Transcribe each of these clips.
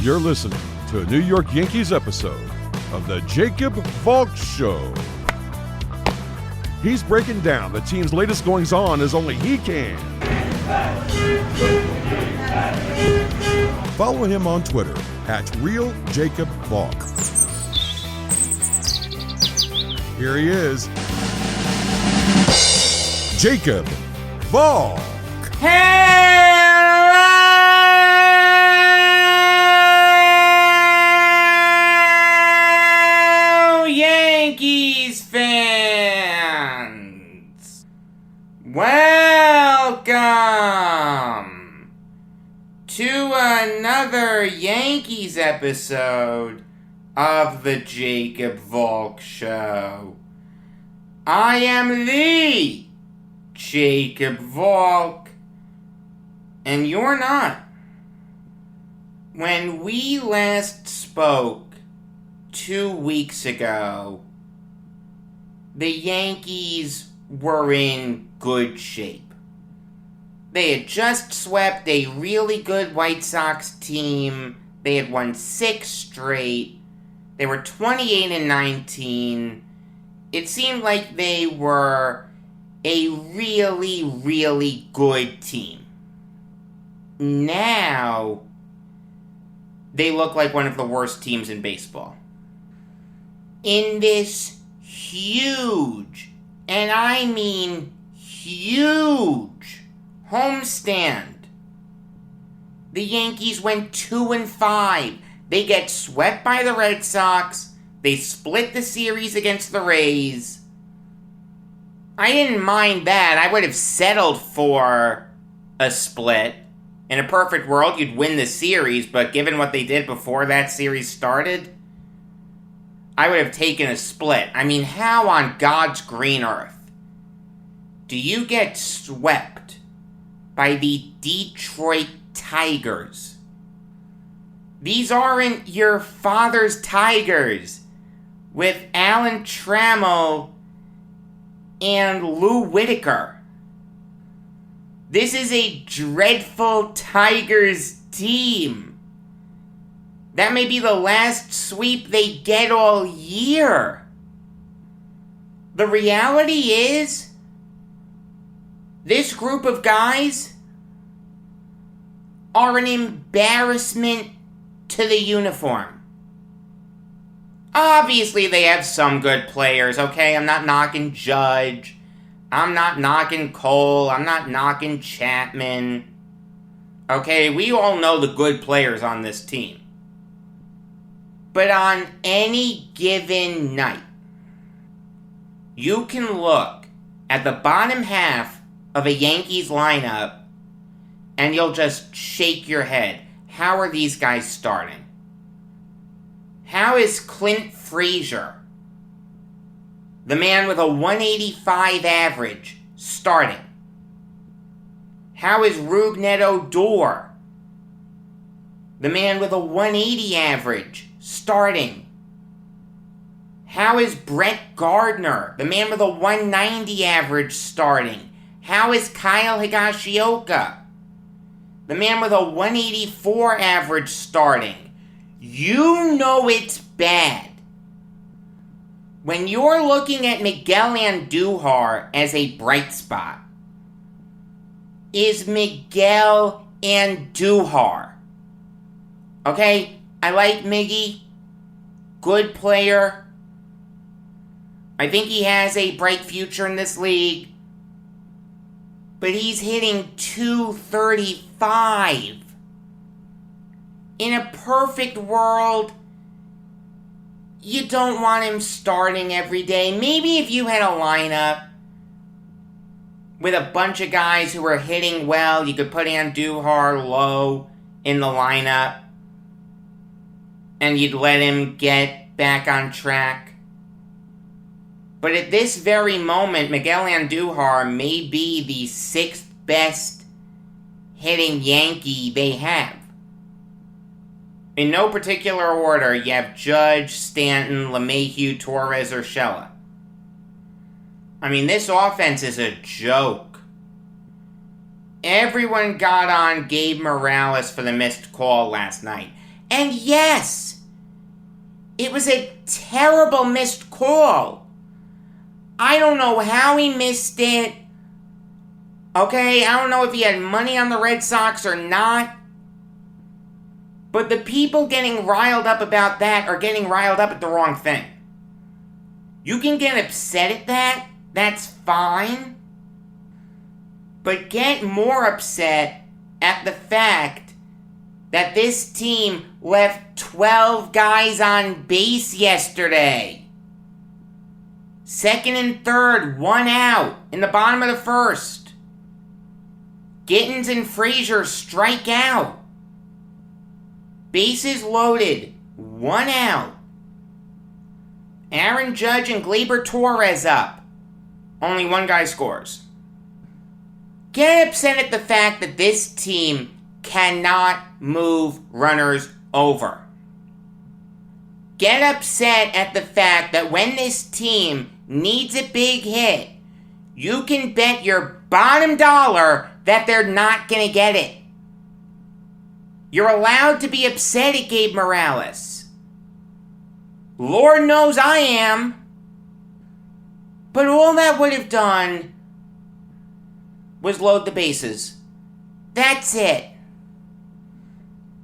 You're listening to a New York Yankees episode of the Jacob Valk Show. He's breaking down the team's latest goings-on as only he can. Follow him on Twitter at RealJacobValk. Here he is, Jacob Valk. Hello, Yankees fans! Welcome to another Yankees episode of the Jacob Valk Show. I am the Jacob Valk, and you're not. When we last spoke 2 weeks ago, the Yankees were in good shape. They had just swept a really good White Sox team. They had won 6 straight. They were 28-19. It seemed like they were a really, really good team. Now, they look like one of the worst teams in baseball. In this huge, and I mean huge, homestand, the Yankees went 2-5. They get swept by the Red Sox. They split the series against the Rays. I didn't mind that. I would have settled for a split. In a perfect world, you'd win the series, but given what they did before that series started, I would have taken a split. I mean, how on God's green earth do you get swept by the Detroit Tigers? These aren't your father's Tigers with Alan Trammell and Lou Whitaker. This is a dreadful Tigers team. That may be the last sweep they get all year. The reality is, this group of guys are an embarrassment to the uniform. Obviously, they have some good players, okay? I'm not knocking Judge. I'm not knocking Cole. I'm not knocking Chapman. Okay, we all know the good players on this team. But on any given night, you can look at the bottom half of a Yankees lineup and you'll just shake your head. How are these guys starting? How is Clint Frazier, the man with a 185 average, starting? How is Rougned Odor, the man with a 180 average, starting? How is Brett Gardner, the man with a 190 average, starting? How is Kyle Higashioka, the man with a 184 average, starting? You know it's bad when you're looking at Miguel Andujar as a bright spot. Is Miguel Andujar. Okay, I like Miggy. Good player. I think he has a bright future in this league. But he's hitting .235. In a perfect world, you don't want him starting every day. Maybe if you had a lineup with a bunch of guys who are hitting well, you could put Andujar low in the lineup and you'd let him get back on track. But at this very moment, Miguel Andujar may be the 6th best hitting Yankee they have. In no particular order, you have Judge, Stanton, LeMahieu, Torres, Urshela. I mean, this offense is a joke. Everyone got on Gabe Morales for the missed call last night. And yes, it was a terrible missed call. I don't know how he missed it. Okay, I don't know if he had money on the Red Sox or not. But the people getting riled up about that are getting riled up at the wrong thing. You can get upset at that. That's fine. But get more upset at the fact that this team left 12 guys on base yesterday. Second and third, one out in the bottom of the first. Gittins and Frazier strike out. Bases loaded, one out. Aaron Judge and Gleyber Torres up. Only one guy scores. Get upset at the fact that this team cannot move runners over. Get upset at the fact that when this team needs a big hit, you can bet your bottom dollar that they're not going to get it. You're allowed to be upset at Gabe Morales. Lord knows I am. But all that would have done was load the bases. That's it.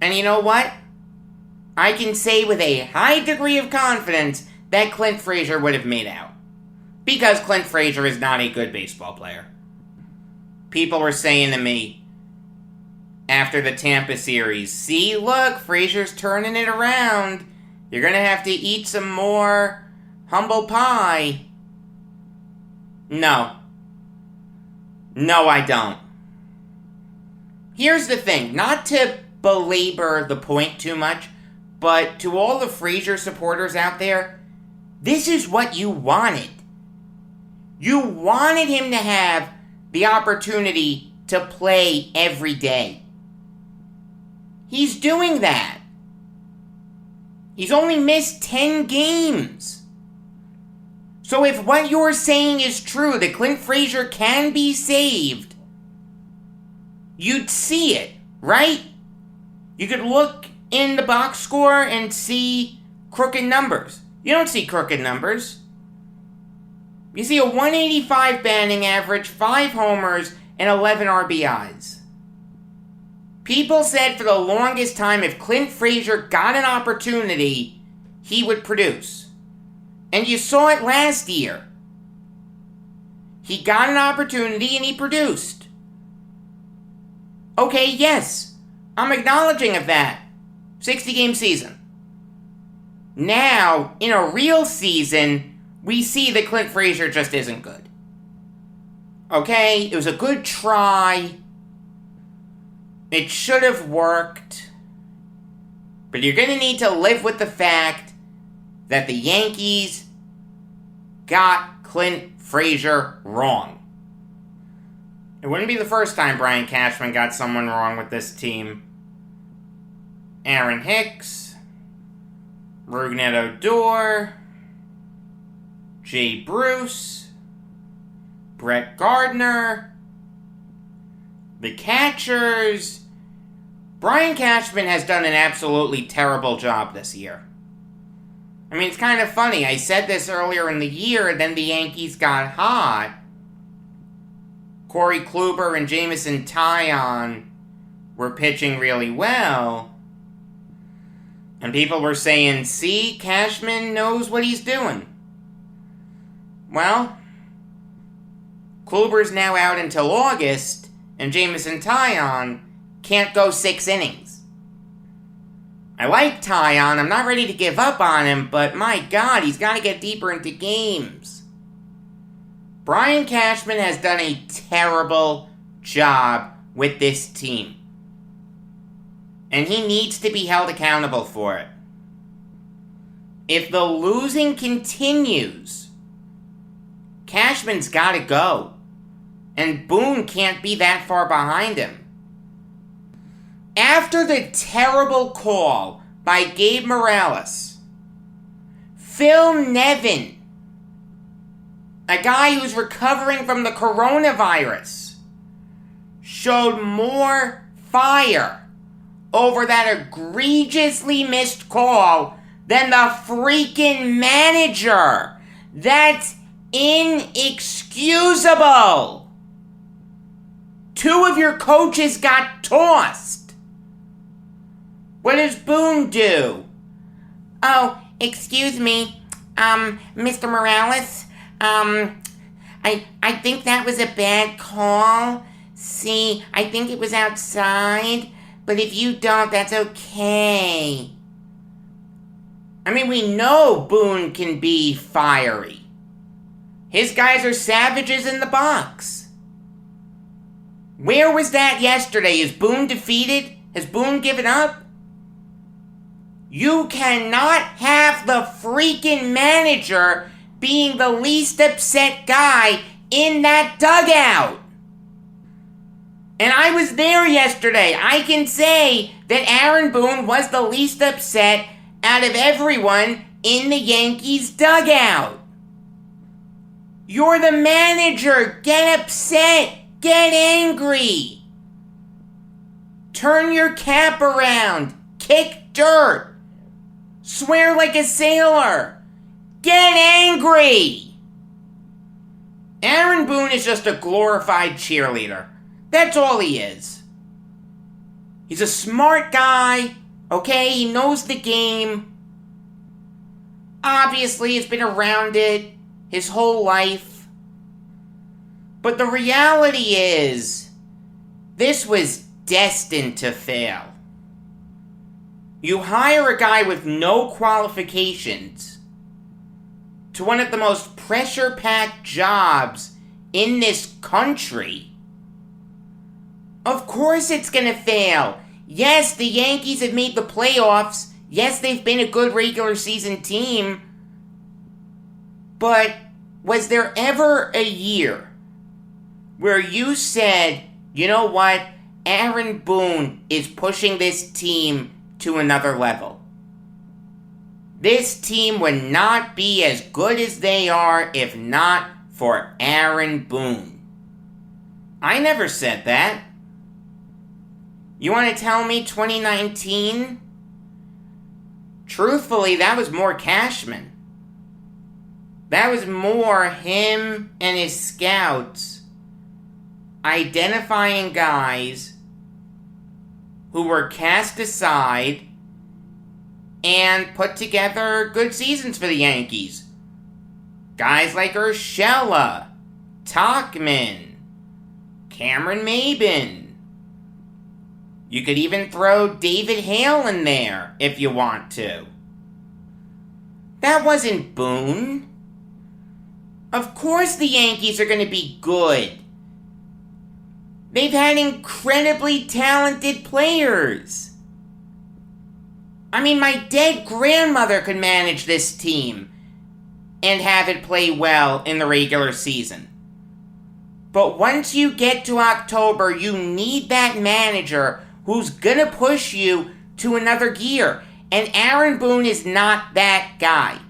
And you know what? I can say with a high degree of confidence that Clint Frazier would have made out. Because Clint Frazier is not a good baseball player. People were saying to me after the Tampa series, see, look, Frazier's turning it around. You're going to have to eat some more humble pie. No. No, I don't. Here's the thing, not to belabor the point too much, but to all the Frazier supporters out there, this is what you wanted. You wanted him to have the opportunity to play every day. He's doing that. He's only missed 10 games. So if what you're saying is true, that Clint Frazier can be saved, you'd see it, right? You could look in the box score and see crooked numbers. You don't see crooked numbers. You see a 185 batting average, 5 homers, and 11 RBIs. People said for the longest time if Clint Frazier got an opportunity, he would produce. And you saw it last year. He got an opportunity and he produced. Okay, yes, I'm acknowledging of that. 60-game season. Now, in a real season, we see that Clint Frazier just isn't good. Okay, it was a good try. It should have worked. But you're going to need to live with the fact that the Yankees got Clint Frazier wrong. It wouldn't be the first time Brian Cashman got someone wrong with this team. Aaron Hicks, Rougned Odor, Jay Bruce, Brett Gardner, the catchers. Brian Cashman has done an absolutely terrible job this year. I mean, it's kind of funny. I said this earlier in the year, then the Yankees got hot. Corey Kluber and Jameson Taillon were pitching really well. And people were saying, see, Cashman knows what he's doing. Well, Kluber's now out until August, and Jameson Taillon can't go 6 innings. I like Taillon, I'm not ready to give up on him, but my God, he's got to get deeper into games. Brian Cashman has done a terrible job with this team. And he needs to be held accountable for it. If the losing continues, Cashman's got to go. And Boone can't be that far behind him. After the terrible call by Gabe Morales, Phil Nevin, a guy who's recovering from the coronavirus, showed more fire over that egregiously missed call than the freaking manager. That's inexcusable. 2 of your coaches got tossed. What does Boone do? Oh, excuse me, Mr. Morales, I think that was a bad call. See, I think it was outside, but if you don't, that's okay. I mean, we know Boone can be fiery. His guys are savages in the box. Where was that yesterday? Is Boone defeated? Has Boone given up? You cannot have the freaking manager being the least upset guy in that dugout. And I was there yesterday. I can say that Aaron Boone was the least upset out of everyone in the Yankees dugout. You're the manager. Get upset. Get angry. Turn your cap around. Kick dirt. Swear like a sailor. Get angry. Aaron Boone is just a glorified cheerleader. That's all he is. He's a smart guy, okay? He knows the game. Obviously, he's been around it his whole life. But the reality is, this was destined to fail. You hire a guy with no qualifications to one of the most pressure-packed jobs in this country. Of course it's gonna fail. Yes, the Yankees have made the playoffs. Yes, they've been a good regular season team. But was there ever a year where you said, you know what, Aaron Boone is pushing this team to another level? This team would not be as good as they are if not for Aaron Boone. I never said that. You want to tell me 2019? Truthfully, that was more Cashman. That was more him and his scouts identifying guys who were cast aside and put together good seasons for the Yankees. Guys like Urshela, Tachman, Cameron Maben. You could even throw David Hale in there if you want to. That wasn't Boone. Of course the Yankees are going to be good. They've had incredibly talented players. I mean, my dead grandmother could manage this team and have it play well in the regular season. But once you get to October, you need that manager who's gonna push you to another gear. And Aaron Boone is not that guy.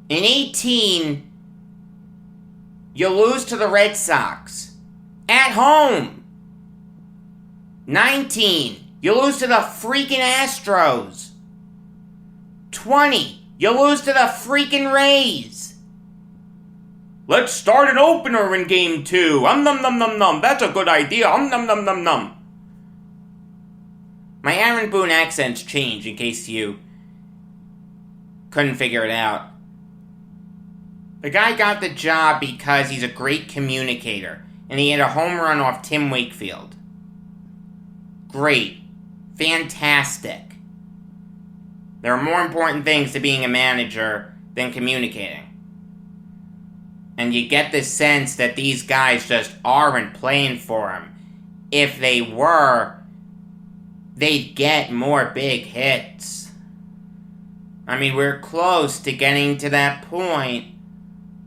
In 18, you lose to the Red Sox. At home. 19, you lose to the freaking Astros. 20, you lose to the freaking Rays. Let's start an opener in game 2. Num num num num. That's a good idea. Num num num num. My Aaron Boone accents change in case you couldn't figure it out. The guy got the job because he's a great communicator, and he had a home run off Tim Wakefield. Great. Fantastic. There are more important things to being a manager than communicating. And you get the sense that these guys just aren't playing for him. If they were, they'd get more big hits. I mean, we're close to getting to that point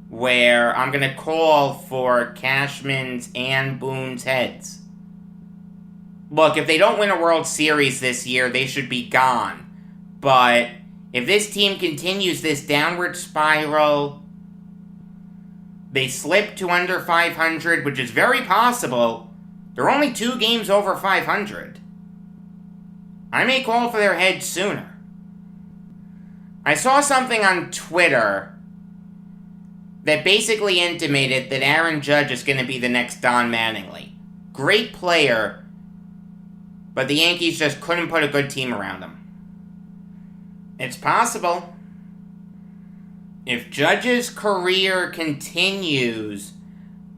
where I'm going to call for Cashman's and Boone's heads. Look, if they don't win a World Series this year, they should be gone. But if this team continues this downward spiral, they slip to under 500, which is very possible. They're only 2 games over 500. I may call for their heads sooner. I saw something on Twitter that basically intimated that Aaron Judge is going to be the next Don Mattingly. Great player, but the Yankees just couldn't put a good team around him. It's possible. If Judge's career continues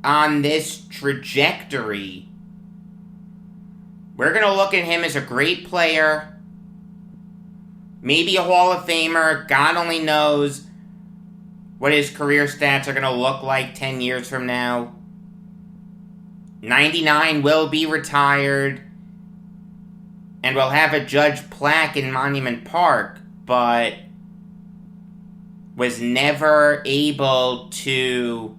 on this trajectory, we're going to look at him as a great player, maybe a Hall of Famer. God only knows what his career stats are going to look like 10 years from now. 99 will be retired, and we'll have a Judge plaque in Monument Park, but was never able to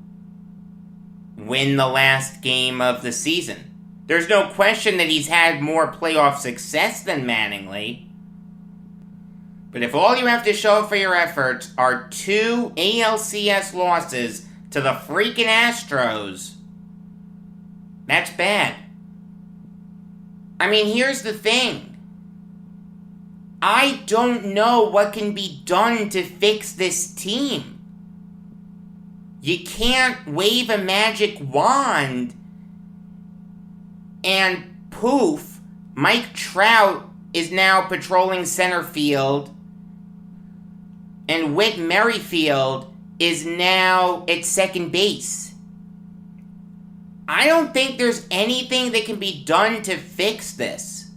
win the last game of the season. There's no question that he's had more playoff success than Mattingly. But if all you have to show for your efforts are 2 ALCS losses to the freaking Astros, that's bad. I mean, here's the thing. I don't know what can be done to fix this team. You can't wave a magic wand and poof, Mike Trout is now patrolling center field and Whit Merrifield is now at second base. I don't think there's anything that can be done to fix this.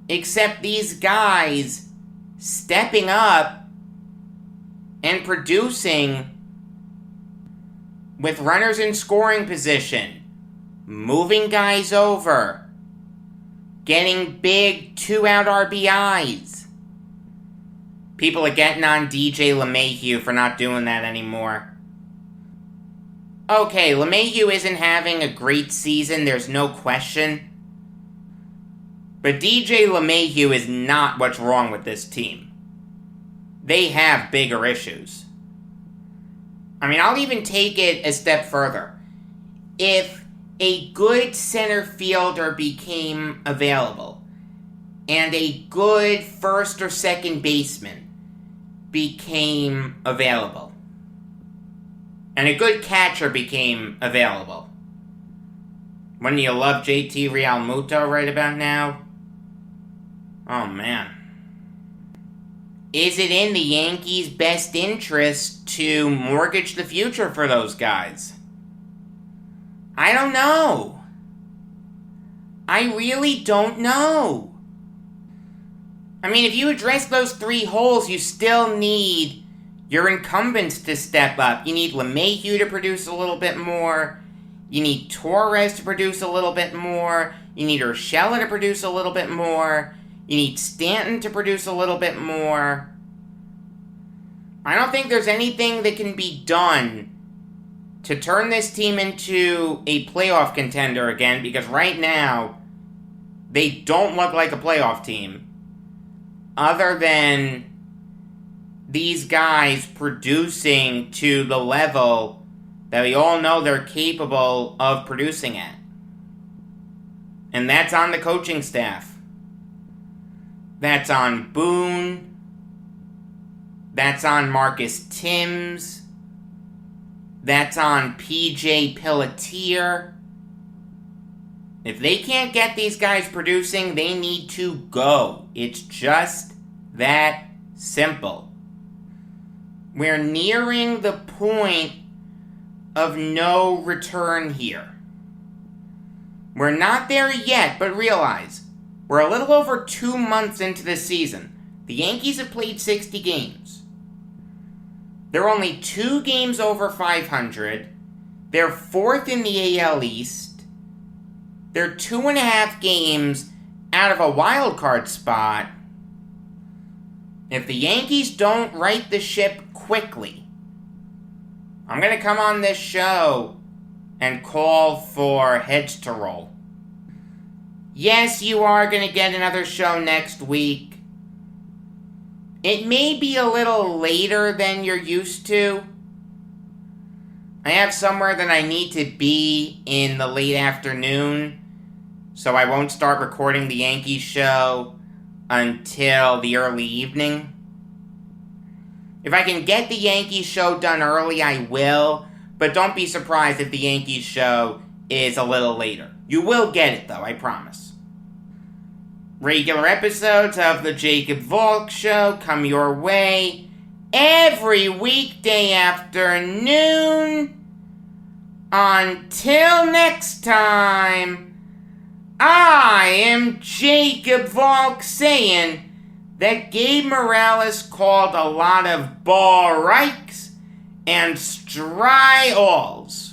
Except these guys stepping up and producing with runners in scoring position, moving guys over, getting big 2-out RBIs. People are getting on DJ LeMahieu for not doing that anymore. Okay, LeMahieu isn't having a great season, there's no question. But DJ LeMahieu is not what's wrong with this team. They have bigger issues. I mean, I'll even take it a step further. If a good center fielder became available, and a good first or second baseman became available, and a good catcher became available, wouldn't you love JT Realmuto right about now? Oh, man. Is it in the Yankees' best interest to mortgage the future for those guys? I don't know. I really don't know. I mean, if you address those 3 holes, you still need your incumbents to step up. You need LeMahieu to produce a little bit more. You need Torres to produce a little bit more. You need Urshela to produce a little bit more. You need Stanton to produce a little bit more. I don't think there's anything that can be done to turn this team into a playoff contender again, because right now, they don't look like a playoff team, other than these guys producing to the level that we all know they're capable of producing at. And that's on the coaching staff. That's on Boone. That's on Marcus Timms. That's on PJ Pelletier. If they can't get these guys producing, they need to go. It's just that simple. We're nearing the point of no return here. We're not there yet, but realize, we're a little over 2 months into this season. The Yankees have played 60 games. They're only 2 games over 500. They're 4th in the AL East. They're 2.5 games out of a wild card spot. If the Yankees don't right the ship quickly, I'm going to come on this show and call for heads to roll. Yes, you are going to get another show next week. It may be a little later than you're used to. I have somewhere that I need to be in the late afternoon, so I won't start recording the Yankees show until the early evening. If I can get the Yankees show done early, I will, but don't be surprised if the Yankees show is a little later. You will get it, though, I promise. Regular episodes of the Jacob Valk Show come your way every weekday afternoon. Until next time, I am Jacob Valk saying that Gabe Morales called a lot of ball rikes and stry alls.